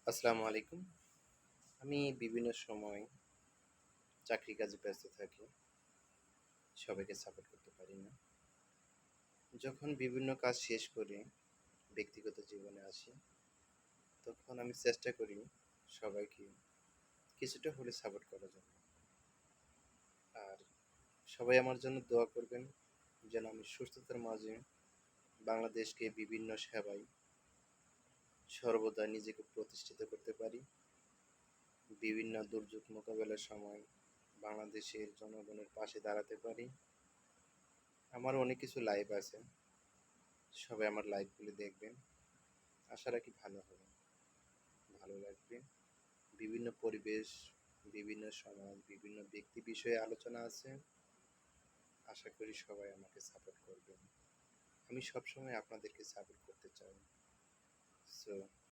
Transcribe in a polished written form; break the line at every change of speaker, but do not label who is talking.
আসসালামু আলাইকুম। আমি বিভিন্ন সময় চাকরি কাজে ব্যস্ত থাকি। সবাইকে সাপোর্ট করতে পারি না। যখন বিভিন্ন কাজ শেষ করে ব্যক্তিগত জীবনে আসি, তখন আমি চেষ্টা করি সবাইকে কিছুটা হলে সাপোর্ট করার জন্য। আর সবাই আমার জন্য দোয়া করবেন যেন আমি সুস্থতার মাঝে বাংলাদেশকে বিভিন্ন সেবায় সর্বদা নিজেকে প্রতিষ্ঠিত করতে পারি। বিভিন্ন দুর্যোগ মোকাবেলার সময় বাংলাদেশের জনগণের পাশে দাঁড়াতে পারি। আমার অনেক কিছু লাইভ আছে। সবাই আমার লাইভগুলি দেখবেন। আশা রাখি ভালো হবে, ভালো লাগবে। বিভিন্ন পরিবেশ, বিভিন্ন সমাজ, বিভিন্ন ব্যক্তি বিষয়ে আলোচনা আছে। আশা করি সবাই আমাকে সাপোর্ট করবেন। আমি সবসময় আপনাদেরকে সাপোর্ট করতে চাই। সো